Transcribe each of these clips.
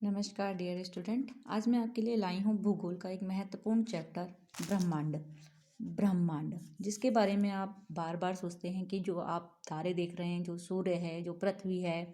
नमस्कार dear student. आज मैं आपके लिए लाई हूँ भूगोल का एक महत्वपूर्ण चैप्टर ब्रह्मांड। ब्रह्मांड जिसके बारे में आप बार बार सोचते हैं कि जो आप तारे देख रहे हैं, जो सूर्य है, जो पृथ्वी है,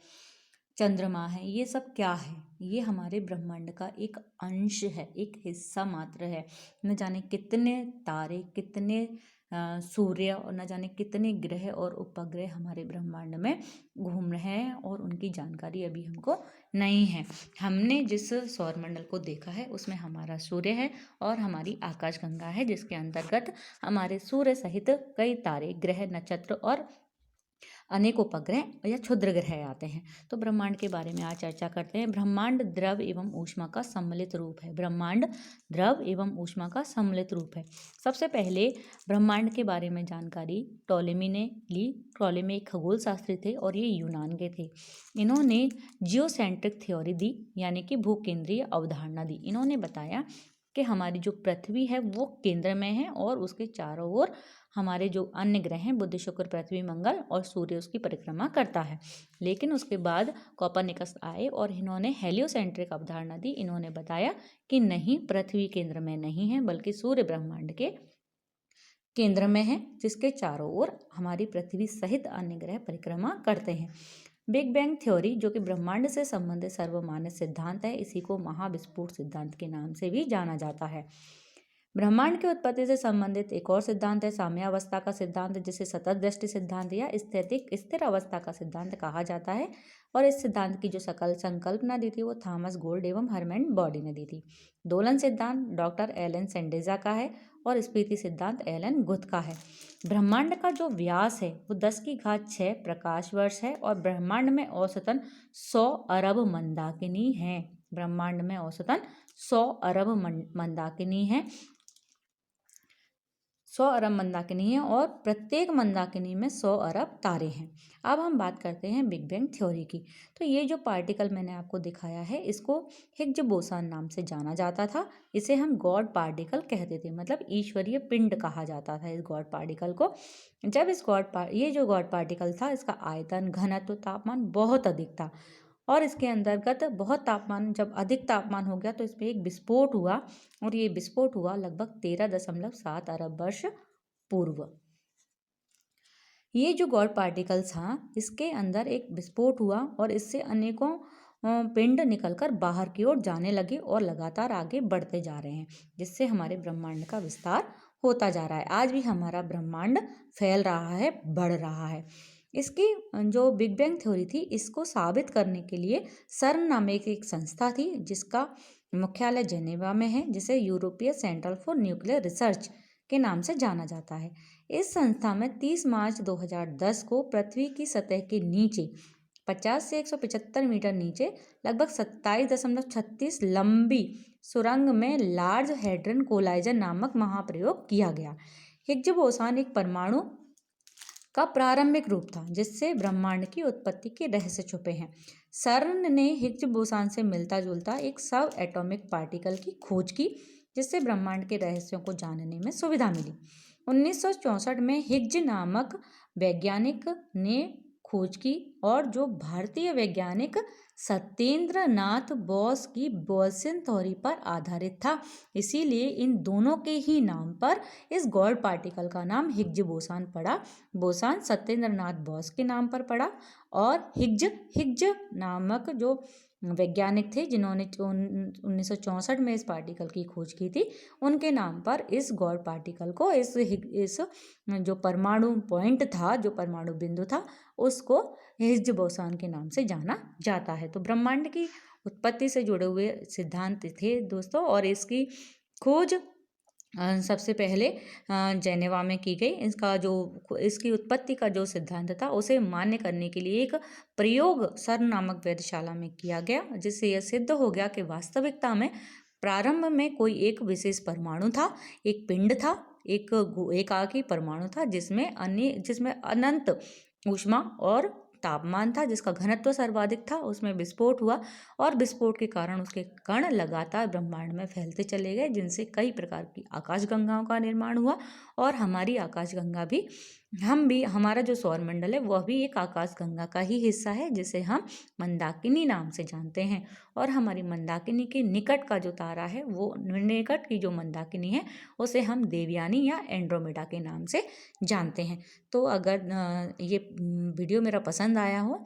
चंद्रमा है, ये सब क्या है? ये हमारे ब्रह्मांड का एक अंश है, एक हिस्सा मात्र है। न जाने कितने तारे, कितने सूर्य और न जाने कितने ग्रह और उपग्रह हमारे ब्रह्मांड में घूम रहे हैं और उनकी जानकारी अभी हमको नहीं है। हमने जिस सौरमंडल को देखा है उसमें हमारा सूर्य है और हमारी आकाशगंगा है, जिसके अंतर्गत हमारे सूर्य सहित कई तारे, ग्रह, नक्षत्र और अनेक उपग्रह या क्षुद्र ग्रह आते हैं। तो ब्रह्मांड के बारे में आज चर्चा करते हैं। ब्रह्मांड द्रव एवं ऊष्मा का सम्मिलित रूप है। ब्रह्मांड द्रव एवं ऊष्मा का सम्मिलित रूप है। सबसे पहले ब्रह्मांड के बारे में जानकारी टॉलेमी ने ली। टॉलेमी एक खगोल शास्त्री थे और ये यूनान के थे। इन्होंने जियोसेंट्रिक थ्योरी दी, यानी कि भूकेंद्रीय अवधारणा दी। इन्होंने बताया कि हमारी जो पृथ्वी है वो केंद्र में है और उसके चारों ओर हमारे जो अन्य ग्रह हैं, बुध, शुक्र, पृथ्वी, मंगल और सूर्य उसकी परिक्रमा करता है। लेकिन उसके बाद कोपरनिकस आए और इन्होंने हेलियोसेंट्रिक अवधारणा दी। इन्होंने बताया कि नहीं, पृथ्वी केंद्र में नहीं है बल्कि सूर्य ब्रह्मांड के केंद्र में है, जिसके चारों ओर हमारी पृथ्वी सहित अन्य ग्रह परिक्रमा करते हैं। बिग बैंग थ्योरी, जो कि ब्रह्मांड से संबंधित सर्वमान्य सिद्धांत है, इसी को महाविस्फोट सिद्धांत के नाम से भी जाना जाता है। ब्रह्मांड की उत्पत्ति से संबंधित एक और सिद्धांत है साम्यावस्था का सिद्धांत, जिसे सतत दृष्टि सिद्धांत या स्थिर अवस्था का सिद्धांत कहा जाता है। और इस सिद्धांत की जो संकल्पना दी थी वो थॉमस गोल्ड एवं हरमैन बॉडी ने दी थी। दोलन सिद्धांत डॉक्टर एलन सेंडेजा का है और स्फीति सिद्धांत एलन गुथ का है। ब्रह्मांड का जो व्यास है वो 10⁶ प्रकाश वर्ष है और ब्रह्मांड में औसतन 100 अरब मंदाकिनी है। ब्रह्मांड में औसतन 100 अरब मंदाकिनी है। 100 अरब मंदाकिनी है और प्रत्येक मंदाकिनी में 100 अरब तारे हैं। अब हम बात करते हैं बिग बैंग थ्योरी की। तो ये जो पार्टिकल मैंने आपको दिखाया है इसको हिग्ज बोसन नाम से जाना जाता था। इसे हम गॉड पार्टिकल कहते थे, मतलब ईश्वरीय पिंड कहा जाता था इस गॉड पार्टिकल को। जब ये जो गॉड पार्टिकल था, इसका आयतन, घनत्व, तापमान बहुत अधिक था और इसके अंतर्गत बहुत तापमान, जब अधिक तापमान हो गया तो इसमें एक विस्फोट हुआ और ये विस्फोट हुआ लगभग 13.7 अरब वर्ष पूर्व। ये जो गॉड पार्टिकल था इसके अंदर एक विस्फोट हुआ और इससे अनेकों पिंड निकलकर बाहर की ओर जाने लगे और लगातार आगे बढ़ते जा रहे हैं, जिससे हमारे ब्रह्मांड का विस्तार होता जा रहा है। आज भी हमारा ब्रह्मांड फैल रहा है, बढ़ रहा है। इसकी जो बिग बैंग थ्योरी थी, इसको साबित करने के लिए सर्न नामे की एक संस्था थी जिसका मुख्यालय जेनेवा में है, जिसे यूरोपीय सेंटर फॉर न्यूक्लियर रिसर्च के नाम से जाना जाता है। इस संस्था में 30 मार्च 2010 को पृथ्वी की सतह के नीचे 50 से 175 मीटर नीचे लगभग 27.36 लंबी सुरंग में लार्ज हैड्रन कोलाइजर नामक महाप्रयोग किया गया। हिग्ज बोसन एक परमाणु का प्रारंभिक रूप था जिससे ब्रह्मांड की उत्पत्ति के रहस्य छुपे हैं। सर्न ने हिग्ज बोसन से मिलता जुलता एक सब एटॉमिक पार्टिकल की खोज की, जिससे ब्रह्मांड के रहस्यों को जानने में सुविधा मिली। 1964 में हिग्ज नामक वैज्ञानिक ने खोज की और जो भारतीय वैज्ञानिक सत्येंद्र नाथ बोस की बोसन थ्योरी पर आधारित था। इसीलिए इन दोनों के ही नाम पर इस गॉड पार्टिकल का नाम हिग्ज बोसन पड़ा। बोसन सत्येंद्र नाथ बोस के नाम पर पड़ा और हिग्ज नामक जो वैज्ञानिक थे जिन्होंने 1964 में इस पार्टिकल की खोज की थी, उनके नाम पर इस गॉड पार्टिकल को, इस जो परमाणु पॉइंट था, जो परमाणु बिंदु था, उसको हिग्ज बोसन के नाम से जाना जाता है। तो ब्रह्मांड की उत्पत्ति से जुड़े हुए सिद्धांत थे दोस्तों, और इसकी खोज सबसे पहले जेनेवा में की गई। इसकी उत्पत्ति का जो सिद्धांत था उसे मान्य करने के लिए एक प्रयोग सर्न नामक वेधशाला में किया गया, जिससे यह सिद्ध हो गया कि वास्तविकता में प्रारंभ में कोई एक विशेष परमाणु था, एक पिंड था, एक एकाकी परमाणु था जिसमें अनंत ऊष्मा और तापमान था, जिसका घनत्व सर्वाधिक था। उसमें विस्फोट हुआ और विस्फोट के कारण उसके कण लगातार ब्रह्मांड में फैलते चले गए, जिनसे कई प्रकार की आकाशगंगाओं का निर्माण हुआ और हमारी आकाशगंगा भी हम भी हमारा जो सौरमंडल है वह भी एक आकाश गंगा का ही हिस्सा है, जिसे हम मंदाकिनी नाम से जानते हैं। और हमारी मंदाकिनी के निकट का जो तारा है, वो निकट की जो मंदाकिनी है उसे हम देवयानी या एंड्रोमेडा के नाम से जानते हैं। तो अगर ये वीडियो मेरा पसंद आया हो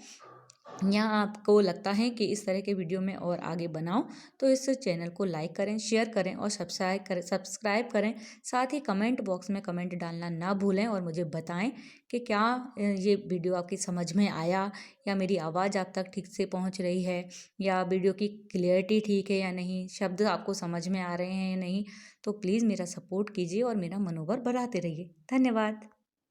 या आपको लगता है कि इस तरह के वीडियो मैं और आगे बनाऊं, तो इस चैनल को लाइक करें, शेयर करें और सब्सक्राइब करें। साथ ही कमेंट बॉक्स में कमेंट डालना ना भूलें और मुझे बताएं कि क्या ये वीडियो आपकी समझ में आया, या मेरी आवाज़ आप तक ठीक से पहुंच रही है, या वीडियो की क्लियरिटी ठीक है या नहीं, शब्द आपको समझ में आ रहे हैं या नहीं। तो प्लीज़ मेरा सपोर्ट कीजिए और मेरा मनोबल बढ़ाते रहिए। धन्यवाद।